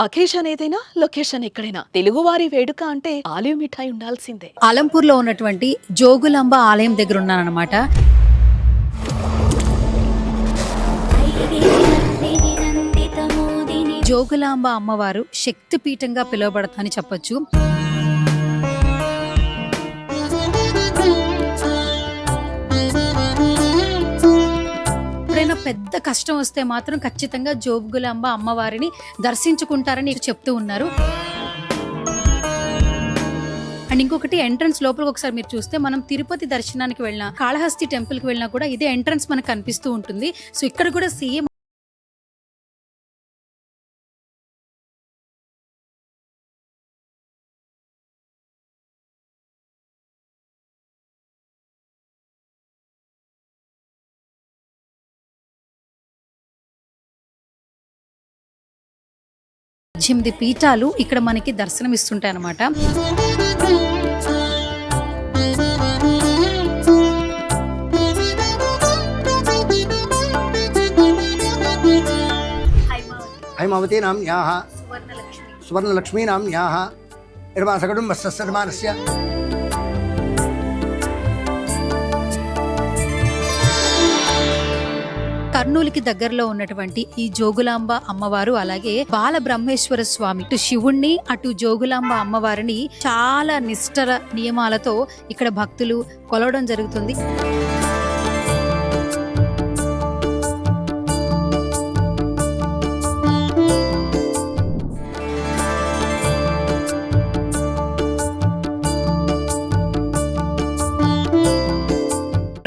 Occasion ఏదైనా, location ఎక్కడైనా తెలుగువారి వేడుక అంటే ఆలివ్ మిఠాయి ఉండాల్సిందే. ఆలంపూర్‌లో ఉన్నటువంటి జోగులాంబ ఆలయం దగ్గర ఉన్నానన్నమాట. జోగులాంబ అమ్మవారు శక్తి పీఠంగా పిలువబడతారని చెప్పొచ్చు. ఎప్పుడైనా పెద్ద కష్టం వస్తే మాత్రం ఖచ్చితంగా జోగులాంబ అమ్మవారిని దర్శించుకుంటారని చెప్తూ ఉన్నారు. అండ్ ఇంకొకటి ఎంట్రన్స్ లోపలికి ఒకసారి మీరు చూస్తే మనం తిరుపతి దర్శనానికి వెళ్ళినా, కాళహస్తి టెంపుల్ కి వెళ్ళినా కూడా ఇదే ఎంట్రన్స్ మనకు కనిపిస్తూ ఉంటుంది. సో ఇక్కడ కూడా సేమ్ పద్దెనిమిది పీఠాలు ఇక్కడ మనకి దర్శనం ఇస్తుంటాయి అన్నమాట. హైమావతీ నామ్యాః సువర్ణలక్ష్మీ నామ్యాః నిర్మాసకుటుంబస్య సన్మానస్య కర్నూలుకి దగ్గరలో ఉన్నటువంటి ఈ జోగులాంబ అమ్మవారు, అలాగే బాల బ్రహ్మేశ్వర స్వామి, ఇటు శివుణ్ణి అటు జోగులాంబ అమ్మవారిని చాలా నిష్ఠర నియమాలతో ఇక్కడ భక్తులు కొలవడం జరుగుతుంది.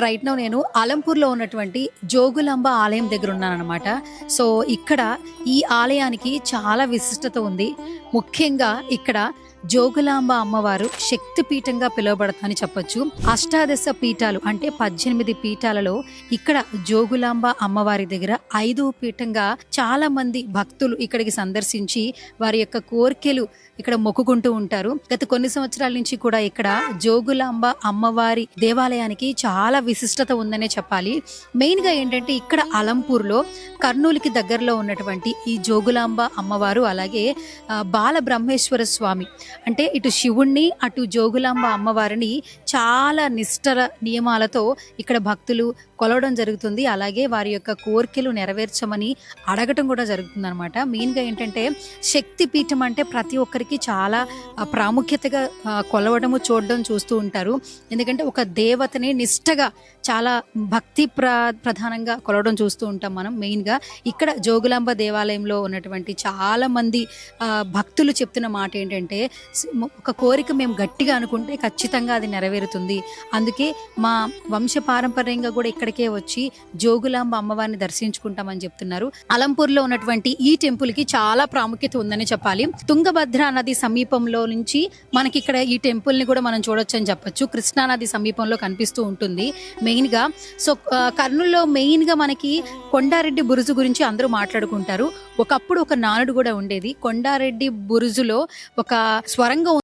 రైట్ నౌ నేను ఆలంపూర్లో ఉన్నటువంటి జోగులాంబ ఆలయం దగ్గర ఉన్నానన్నమాట. సో ఇక్కడ ఈ ఆలయానికి చాలా విశిష్టత ఉంది. ముఖ్యంగా ఇక్కడ జోగులాంబ అమ్మవారు శక్తి పీఠంగా పిలువబడతారని చెప్పొచ్చు. అష్టాదశ పీఠాలు అంటే 18 పీఠాలలో ఇక్కడ జోగులాంబ అమ్మవారి దగ్గర 5వ పీఠంగా చాలా మంది భక్తులు ఇక్కడికి సందర్శించి వారి యొక్క కోరికలు ఇక్కడ మొక్కుకుంటూ ఉంటారు. గత కొన్ని సంవత్సరాల నుంచి కూడా ఇక్కడ జోగులాంబ అమ్మవారి దేవాలయానికి చాలా విశిష్టత ఉందనే చెప్పాలి. మెయిన్ గా ఏంటంటే ఇక్కడ అలంపూర్లో కర్నూలుకి దగ్గరలో ఉన్నటువంటి ఈ జోగులాంబ అమ్మవారు, అలాగే బాల బ్రహ్మేశ్వర స్వామి, అంటే ఇటు శివుణ్ణి అటు జోగులాంబ అమ్మవారిని చాలా నిష్ఠర నియమాలతో ఇక్కడ భక్తులు కొలవడం జరుగుతుంది. అలాగే వారి యొక్క కోరికలు నెరవేర్చమని అడగటం కూడా జరుగుతుంది అనమాట. మెయిన్గా ఏంటంటే శక్తి పీఠం అంటే ప్రతి ఒక్కరికి చాలా ప్రాముఖ్యతగా కొలవడము, చూడడం, చూస్తూ ఉంటారు. ఎందుకంటే ఒక దేవతని నిష్ఠగా చాలా భక్తి ప్రధానంగా కొలవడం చూస్తూ ఉంటాం మనం. మెయిన్గా ఇక్కడ జోగులాంబ దేవాలయంలో ఉన్నటువంటి చాలా మంది భక్తులు చెప్తున్న మాట ఏంటంటే, ఒక కోరిక మేము గట్టిగా అనుకుంటే ఖచ్చితంగా అది నెరవేరుతుంది. అందుకే మా వంశ పారంపర్యంగా కూడా ఇక్కడికే వచ్చి జోగులాంబ అమ్మవారిని దర్శించుకుంటామని చెప్తున్నారు. అలంపూర్లో ఉన్నటువంటి ఈ టెంపుల్ కి చాలా ప్రాముఖ్యత ఉందని చెప్పాలి. తుంగభద్ర నది సమీపంలో నుంచి మనకి ఇక్కడ ఈ టెంపుల్ ని కూడా మనం చూడొచ్చు అని చెప్పొచ్చు. కృష్ణా నది సమీపంలో కనిపిస్తూ ఉంటుంది మెయిన్ గా. సో కర్నూలులో మెయిన్ గా మనకి కొండారెడ్డి బురుజు గురించి అందరూ మాట్లాడుకుంటారు. ఒకప్పుడు ఒక నానుడు కూడా ఉండేది. కొండారెడ్డి బురుజులో ఒక స్వరంగం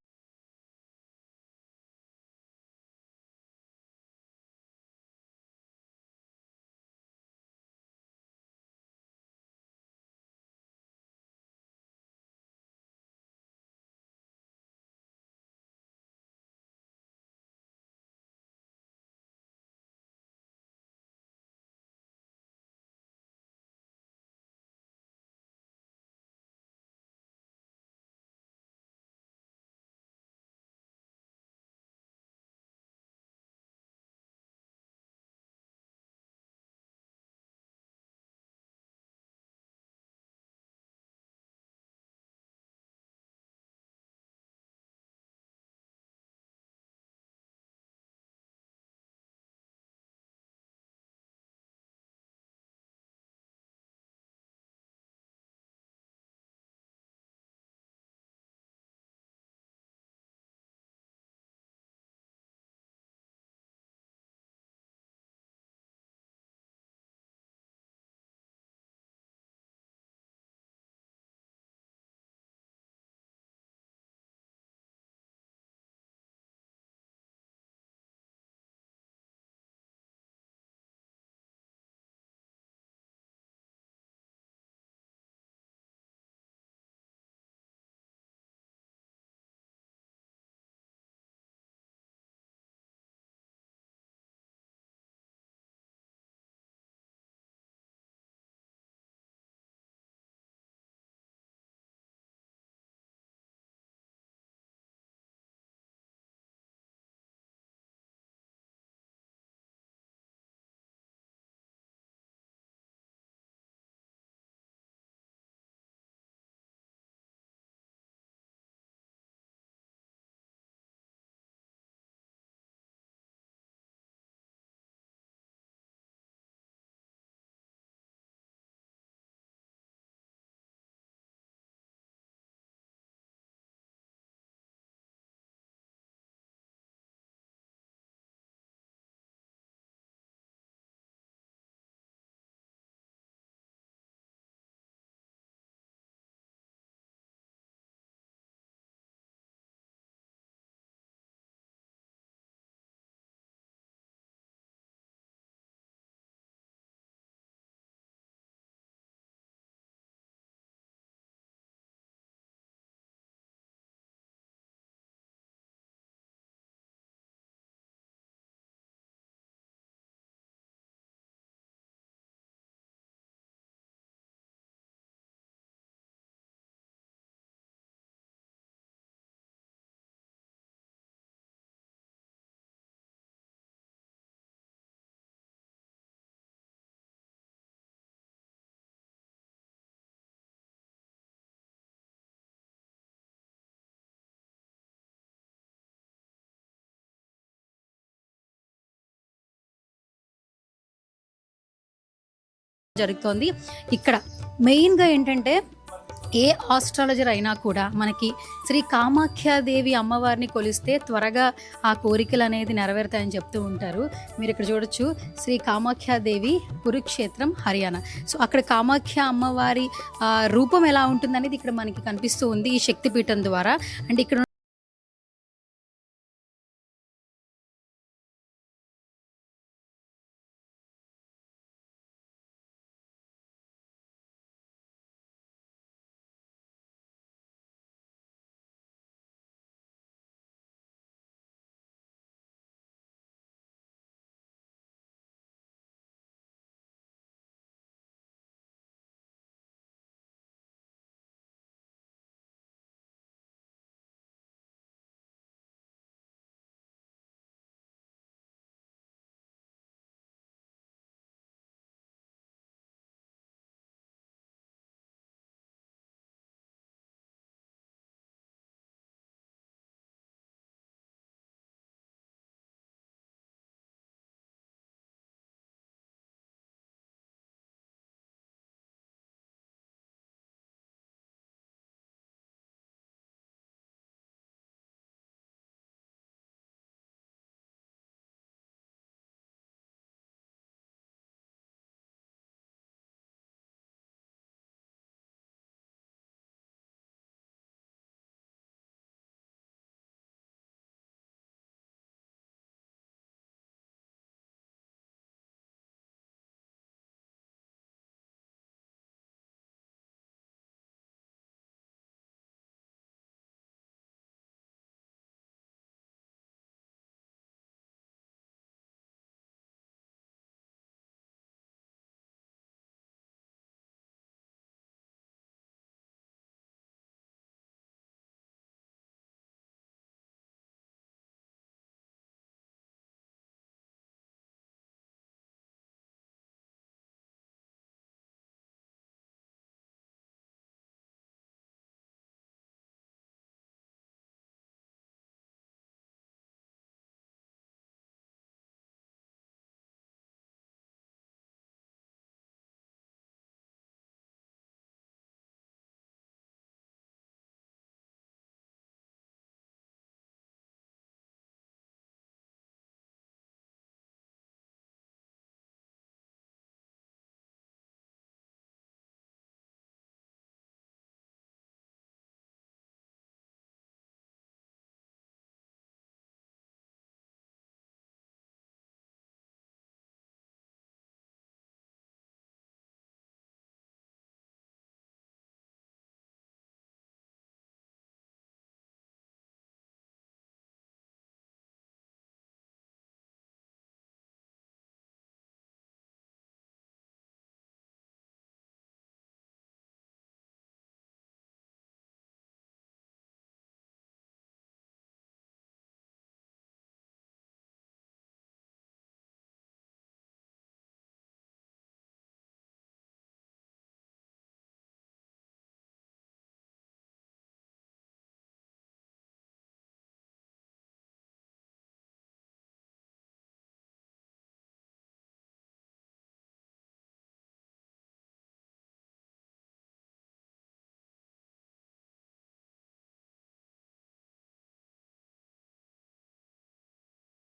జరుగుతోంది. ఇక్కడ మెయిన్గా ఏంటంటే ఏ ఆస్ట్రాలజర్ అయినా కూడా మనకి శ్రీ కామాఖ్యాదేవి అమ్మవారిని కొలిస్తే త్వరగా ఆ కోరికలు అనేది నెరవేరుతాయని చెప్తూ ఉంటారు. మీరు ఇక్కడ చూడొచ్చు, శ్రీ కామాఖ్యాదేవి కురుక్షేత్రం హర్యానా. సో అక్కడ కామాఖ్య అమ్మవారి రూపం ఎలా ఉంటుందనేది ఇక్కడ మనకి కనిపిస్తూ ఉంది ఈ శక్తిపీఠం ద్వారా. అండ్ ఇక్కడ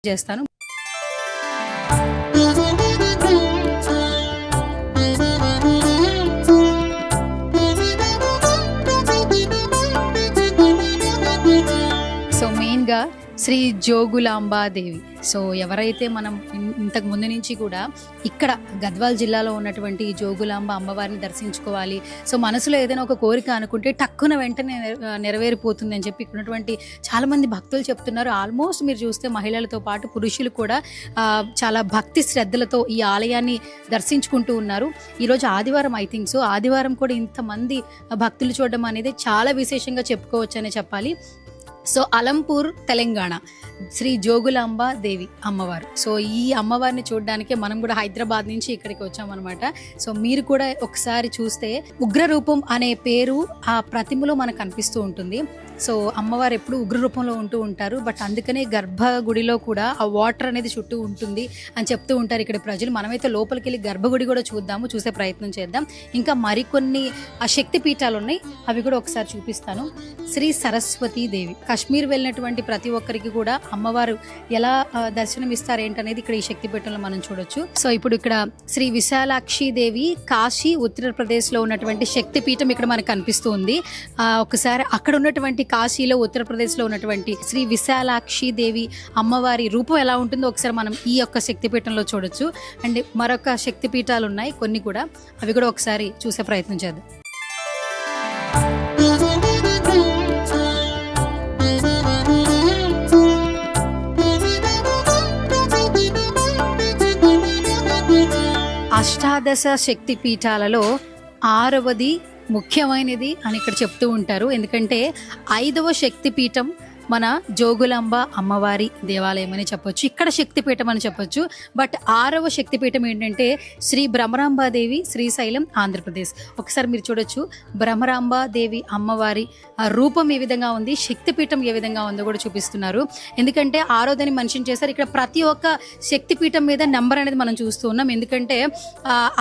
చేస్తాను. సో మెయిన్గా శ్రీ జోగులాంబాదేవి. సో ఎవరైతే మనం ఇంతకు ముందు నుంచి కూడా ఇక్కడ గద్వాల్ జిల్లాలో ఉన్నటువంటి జోగులాంబ అమ్మవారిని దర్శించుకోవాలి, సో మనసులో ఏదైనా ఒక కోరిక అనుకుంటే టక్కున వెంటనే నెరవేరిపోతుంది అని చెప్పి ఇక్కడ ఉన్నటువంటి చాలామంది భక్తులు చెప్తున్నారు. ఆల్మోస్ట్ మీరు చూస్తే మహిళలతో పాటు పురుషులు కూడా చాలా భక్తి శ్రద్ధలతో ఈ ఆలయాన్ని దర్శించుకుంటూ ఉన్నారు. ఈరోజు ఆదివారం, ఐ థింక్ సో ఆదివారం కూడా ఇంతమంది భక్తులు చూడడం అనేది చాలా విశేషంగా చెప్పుకోవచ్చు అనే చెప్పాలి. సో అలంపూర్ తెలంగాణ. శ్రీ జోగులాంబ దేవి అమ్మవారు. సో ఈ అమ్మవారిని చూడడానికి మనం కూడా హైదరాబాద్ నుంచి ఇక్కడికి వచ్చామన్నమాట. సో మీరు కూడా ఒకసారి చూస్తే ఉగ్ర రూపం అనే పేరు ఆ ప్రతిమలో మనకు కనిపిస్తూ ఉంటుంది. సో అమ్మవారు ఎప్పుడు ఉగ్ర రూపంలో ఉంటూ ఉంటారు. బట్ అందుకనే గర్భగుడిలో కూడా ఆ వాటర్ అనేది చుట్టూ ఉంటుంది అని చెప్తూ ఉంటారు ఇక్కడ ప్రజలు. మనమైతే లోపలికి వెళ్ళి గర్భగుడి కూడా చూద్దాము, చూసే ప్రయత్నం చేద్దాం. ఇంకా మరికొన్ని ఆ శక్తి పీఠాలు ఉన్నాయి, అవి కూడా ఒకసారి చూపిస్తాను. శ్రీ సరస్వతీ దేవి, కాశ్మీర్ వెళ్ళినటువంటి ప్రతి ఒక్కరికి కూడా అమ్మవారు ఎలా దర్శనం ఇస్తారు ఏంటనేది ఇక్కడ ఈ శక్తి పీఠంలో మనం చూడొచ్చు. సో ఇప్పుడు ఇక్కడ శ్రీ విశాలాక్షి దేవి కాశీ ఉత్తరప్రదేశ్ లో ఉన్నటువంటి శక్తి పీఠం ఇక్కడ మనకు కనిపిస్తూ ఉంది. ఒకసారి అక్కడ ఉన్నటువంటి కాశీలో ఉత్తరప్రదేశ్ లో ఉన్నటువంటి శ్రీ విశాలాక్షి దేవి అమ్మవారి రూపం ఎలా ఉంటుందో ఒకసారి మనం ఈ యొక్క శక్తి పీఠంలో చూడొచ్చు. అండ్ మరొక శక్తి పీఠాలు ఉన్నాయి కొన్ని కూడా, అవి కూడా ఒకసారి చూసే ప్రయత్నం చేద్దాం. అష్టాదశ శక్తి పీఠాలలో 6వది ముఖ్యమైనది అని ఇక్కడ చెప్తూ ఉంటారు. ఎందుకంటే 5వ శక్తి పీఠం మన జోగులాంబ అమ్మవారి దేవాలయం అని చెప్పొచ్చు, ఇక్కడ శక్తిపీఠం అని చెప్పొచ్చు. బట్ 6వ శక్తిపీఠం ఏంటంటే శ్రీ భ్రమరాంబాదేవి, శ్రీశైలం, ఆంధ్రప్రదేశ్. ఒకసారి మీరు చూడొచ్చు భ్రమరాంబాదేవి అమ్మవారి రూపం ఏ విధంగా ఉంది, శక్తిపీఠం ఏ విధంగా ఉందో కూడా చూపిస్తున్నారు. ఎందుకంటే 6వదని మెన్షన్ చేశారు. ఇక్కడ ప్రతి ఒక్క శక్తిపీఠం మీద నెంబర్ అనేది మనం చూస్తూ ఉన్నాం. ఎందుకంటే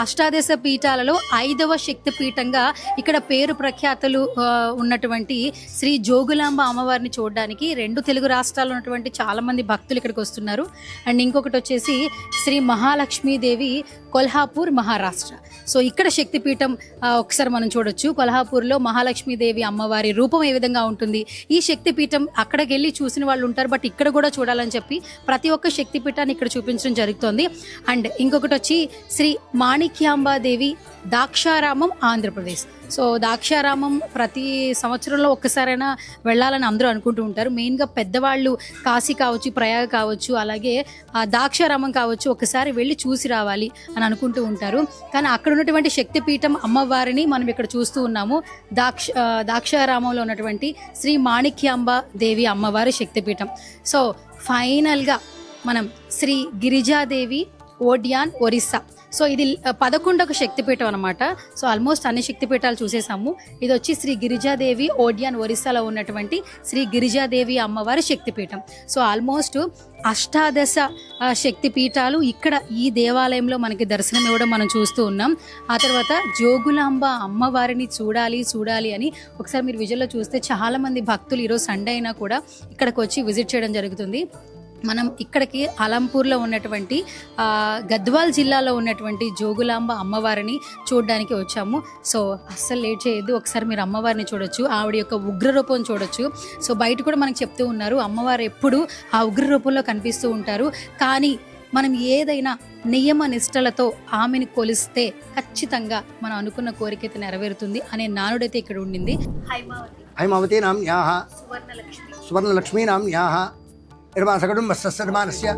అష్టాదశ పీఠాలలో 5వ శక్తిపీఠంగా ఇక్కడ పేరు ప్రఖ్యాతులు ఉన్నటువంటి శ్రీ జోగులాంబ అమ్మవారిని చూడడానికి 2 తెలుగు రాష్ట్రాల్లో ఉన్నటువంటి చాలా మంది భక్తులు ఇక్కడికి వస్తున్నారు. అండ్ ఇంకొకటి వచ్చేసి శ్రీ మహాలక్ష్మీదేవి, కొల్హాపూర్, మహారాష్ట్ర. సో ఇక్కడ శక్తిపీఠం ఒకసారి మనం చూడొచ్చు. కొల్హాపూర్లో మహాలక్ష్మీదేవి అమ్మవారి రూపం ఏ విధంగా ఉంటుంది, ఈ శక్తిపీఠం అక్కడికి వెళ్ళి చూసిన వాళ్ళు ఉంటారు. బట్ ఇక్కడ కూడా చూడాలని చెప్పి ప్రతి ఒక్క శక్తిపీఠాన్ని ఇక్కడ చూపించడం జరుగుతుంది. అండ్ ఇంకొకటి వచ్చి శ్రీ మాణిక్యాంబాదేవి, దాక్షారామం, ఆంధ్రప్రదేశ్. సో దాక్షారామం ప్రతి సంవత్సరంలో ఒక్కసారైనా వెళ్ళాలని అందరూ అనుకుంటూ ఉంటారు. మెయిన్గా పెద్దవాళ్ళు కాశీ కావచ్చు, ప్రయాగ కావచ్చు, అలాగే దాక్షారామం కావచ్చు, ఒకసారి వెళ్ళి చూసి రావాలి అని అనుకుంటూ ఉంటారు. కానీ అక్కడ ఉన్నటువంటి శక్తిపీఠం అమ్మవారిని మనం ఇక్కడ చూస్తూ ఉన్నాము. దాక్షారామంలో ఉన్నటువంటి శ్రీ మాణిక్యాంబ దేవి అమ్మవారి శక్తిపీఠం. సో ఫైనల్గా మనం శ్రీ గిరిజాదేవి, ఓడియాన్, ఒరిస్సా. సో ఇది 11వ శక్తిపీఠం అనమాట. సో ఆల్మోస్ట్ అన్ని శక్తిపీఠాలు చూసేసాము. ఇది వచ్చి శ్రీ గిరిజాదేవి, ఓడియాన్, ఒరిస్సాలో ఉన్నటువంటి శ్రీ గిరిజాదేవి అమ్మవారి శక్తిపీఠం. సో ఆల్మోస్ట్ అష్టాదశ శక్తిపీఠాలు ఇక్కడ ఈ దేవాలయంలో మనకి దర్శనం ఇవ్వడం మనం చూస్తూ ఉన్నాం. ఆ తర్వాత జోగులాంబ అమ్మవారిని చూడాలి అని ఒకసారి మీరు విజువల్లో చూస్తే చాలామంది భక్తులు ఈరోజు సండే అయినా కూడా ఇక్కడికి వచ్చి విజిట్ చేయడం జరుగుతుంది. మనం ఇక్కడికి అలంపూర్లో ఉన్నటువంటి గద్వాల్ జిల్లాలో ఉన్నటువంటి జోగులాంబ అమ్మవారిని చూడడానికి వచ్చాము. సో అస్సలు లేట్ చేయొద్దు, ఒకసారి మీరు అమ్మవారిని చూడొచ్చు, ఆవిడ యొక్క ఉగ్ర రూపం చూడొచ్చు. సో బయట కూడా మనకు చెప్తూ ఉన్నారు అమ్మవారు ఎప్పుడు ఆ ఉగ్ర రూపంలో కనిపిస్తూ ఉంటారు. కానీ మనం ఏదైనా నియమ నిష్టలతో ఆమెను కొలిస్తే ఖచ్చితంగా మనం అనుకున్న కోరికైతే నెరవేరుతుంది అనే నానుడైతే ఇక్కడ ఉండింది. హైమావతి నామ్యాః సువర్ణలక్ష్మీ నామ్యాః నిర్మాసకుటుంబస్య